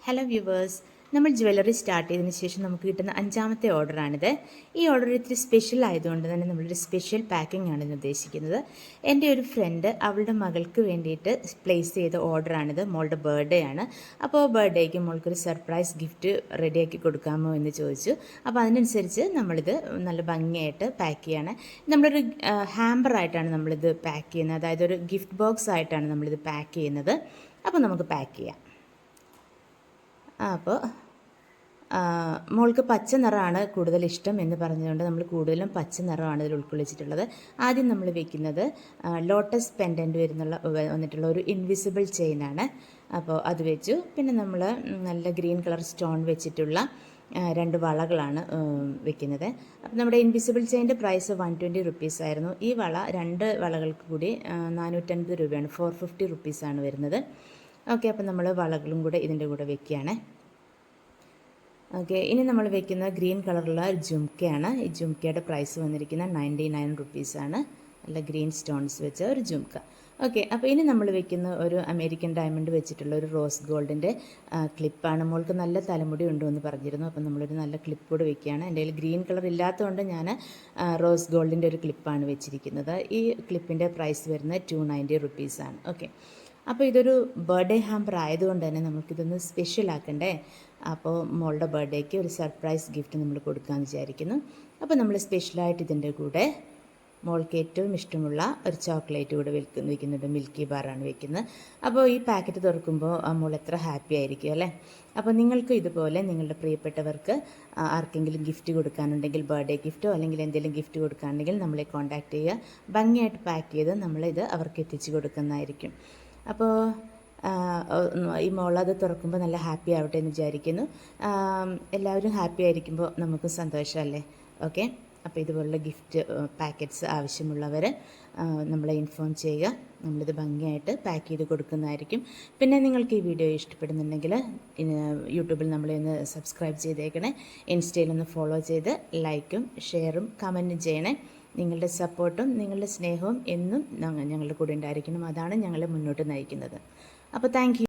Hello viewers, നമ്മൾ jewellery start ചെയ്തതിന് ശേഷം നമുക്ക് കിട്ടുന്ന അഞ്ചാമത്തെ ഓർഡറാണിത്. ഈ ഓർഡർ ഇത്തിരി സ്പെഷ്യൽ ആയതുകൊണ്ട് തന്നെ നമ്മളൊരു സ്പെഷ്യൽ പാക്കിംഗ് ആണ് ഇന്ന് ഉദ്ദേശിക്കുന്നത്. എൻ്റെ ഒരു ഫ്രണ്ട് അവളുടെ മകൾക്ക് വേണ്ടിയിട്ട് പ്ലേസ് ചെയ്ത ഓർഡറാണിത്. മോളുടെ ബർത്ത്ഡേ ആണ്. അപ്പോൾ ബർത്ത്ഡേക്ക് മോൾക്കൊരു സർപ്രൈസ് ഗിഫ്റ്റ് റെഡിയാക്കി കൊടുക്കാമോ എന്ന് ചോദിച്ചു. അപ്പോൾ അതിനനുസരിച്ച് നമ്മളിത് നല്ല ഭംഗിയായിട്ട് പാക്ക് ചെയ്യാണ്. നമ്മളൊരു ഹാമ്പറായിട്ടാണ് നമ്മളിത് പാക്ക് ചെയ്യുന്നത്, അതായത് ഒരു ഗിഫ്റ്റ് ബോക്സ് ആയിട്ടാണ് നമ്മളിത് പാക്ക് ചെയ്യുന്നത്. അപ്പോൾ നമുക്ക് പാക്ക് ചെയ്യാം. അപ്പോൾ മോൾക്ക് പച്ച നിറമാണ് കൂടുതൽ ഇഷ്ടം എന്ന് പറഞ്ഞതുകൊണ്ട് നമ്മൾ കൂടുതലും പച്ച നിറമാണ് ഇതിൽ ഉൾക്കൊള്ളിച്ചിട്ടുള്ളത്. ആദ്യം നമ്മൾ വെക്കുന്നത് ലോട്ടസ് പെൻഡൻറ്റ് വന്നിട്ടുള്ള ഒരു ഇൻവിസിബിൾ ചെയിനാണ്. അപ്പോൾ അത് വെച്ചു. പിന്നെ നമ്മൾ നല്ല ഗ്രീൻ കളർ സ്റ്റോൺ വെച്ചിട്ടുള്ള രണ്ട് വളകളാണ് വെക്കുന്നത്. അപ്പോൾ നമ്മുടെ ഇൻവിസിബിൾ ചെയിൻ്റെ പ്രൈസ് 120 റുപ്പീസ് ആയിരുന്നു. ഈ വള രണ്ട് വളകൾക്ക് കൂടി 450 രൂപയാണ്, 450 റുപ്പീസാണ് വരുന്നത്. ഓക്കെ, അപ്പോൾ നമ്മൾ വളകളും കൂടെ ഇതിൻ്റെ കൂടെ വെക്കുകയാണ്. ഓക്കെ, ഇനി നമ്മൾ വെക്കുന്ന ഗ്രീൻ കളറുള്ള ജുംക്കയാണ്. ഈ ജുംക്കയുടെ പ്രൈസ് വന്നിരിക്കുന്നത് 99 റുപ്പീസാണ്. നല്ല ഗ്രീൻ സ്റ്റോൺസ് വെച്ച ഒരു ജുംക്ക. ഓക്കെ, അപ്പോൾ ഇനി നമ്മൾ വെക്കുന്ന ഒരു അമേരിക്കൻ ഡയമണ്ട് വെച്ചിട്ടുള്ള ഒരു റോസ് ഗോൾഡിൻ്റെ ക്ലിപ്പാണ്. മോൾക്ക് നല്ല തലമുടി ഉണ്ടെന്ന് പറഞ്ഞിരുന്നു. അപ്പോൾ നമ്മളൊരു നല്ല ക്ലിപ്പ് കൂടെ വെക്കുകയാണ്. എൻ്റെ കയ്യിൽ ഗ്രീൻ കളർ ഇല്ലാത്തതുകൊണ്ട് ഞാൻ റോസ് ഗോൾഡിൻ്റെ ഒരു ക്ലിപ്പാണ് വെച്ചിരിക്കുന്നത്. ഈ ക്ലിപ്പിൻ്റെ പ്രൈസ് വരുന്നത് 290 റുപ്പീസാണ്. ഓക്കെ, അപ്പോൾ ഇതൊരു ബർത്ത്ഡേ ഹാമ്പർ ആയതുകൊണ്ട് തന്നെ നമുക്കിതൊന്ന് സ്പെഷ്യൽ ആക്കണ്ടേ. അപ്പോൾ മോളുടെ ബർത്ത്ഡേക്ക് ഒരു സർപ്രൈസ് ഗിഫ്റ്റ് നമ്മൾ കൊടുക്കാമെന്ന് വിചാരിക്കുന്നു. അപ്പോൾ നമ്മൾ സ്പെഷ്യലായിട്ട് ഇതിൻ്റെ കൂടെ മോൾക്ക് ഏറ്റവും ഇഷ്ടമുള്ള ഒരു ചോക്ലേറ്റ് കൂടെ വെക്കുന്നുണ്ട്. മിൽക്കി ബാറാണ് വെക്കുന്നത്. അപ്പോൾ ഈ പാക്കറ്റ് തുറക്കുമ്പോൾ മോൾ എത്ര ഹാപ്പി ആയിരിക്കും അല്ലേ. അപ്പോൾ നിങ്ങൾക്ക് ഇതുപോലെ നിങ്ങളുടെ പ്രിയപ്പെട്ടവർക്ക് ആർക്കെങ്കിലും ഗിഫ്റ്റ് കൊടുക്കാനുണ്ടെങ്കിൽ, ബർത്ത്ഡേ ഗിഫ്റ്റോ അല്ലെങ്കിൽ എന്തെങ്കിലും ഗിഫ്റ്റ് കൊടുക്കാനുണ്ടെങ്കിൽ നമ്മളെ കോൺടാക്റ്റ് ചെയ്യുക. ഭംഗിയായിട്ട് പാക്ക് ചെയ്ത് നമ്മളിത് അവർക്ക് എത്തിച്ചു കൊടുക്കുന്നതായിരിക്കും. അപ്പോൾ ഈ മോളത് തുറക്കുമ്പോൾ നല്ല ഹാപ്പി ആവട്ടെ എന്ന് വിചാരിക്കുന്നു. എല്ലാവരും ഹാപ്പി ആയിരിക്കുമ്പോൾ നമുക്ക് സന്തോഷമല്ലേ. ഓക്കെ, അപ്പോൾ ഇതുപോലുള്ള ഗിഫ്റ്റ് പാക്കറ്റ്സ് ആവശ്യമുള്ളവർ നമ്മളെ ഇൻഫോം ചെയ്യുക. നമ്മളിത് ഭംഗിയായിട്ട് പാക്ക് ചെയ്ത് കൊടുക്കുന്നതായിരിക്കും. പിന്നെ നിങ്ങൾക്ക് ഈ വീഡിയോ ഇഷ്ടപ്പെടുന്നുണ്ടെങ്കിൽ യൂട്യൂബിൽ നമ്മളെ ഒന്ന് സബ്സ്ക്രൈബ് ചെയ്തേക്കണേ. ഇൻസ്റ്റയിലൊന്ന് ഫോളോ ചെയ്ത് ലൈക്കും ഷെയറും കമൻറ്റും ചെയ്യണേ. നിങ്ങളുടെ സപ്പോർട്ടും നിങ്ങളുടെ സ്നേഹവും എന്നും ഞങ്ങളുടെ കൂടെ ഉണ്ടായിരിക്കണം. അതാണ് ഞങ്ങളെ മുന്നോട്ട് നയിക്കുന്നത്. അപ്പോൾ താങ്ക് യു.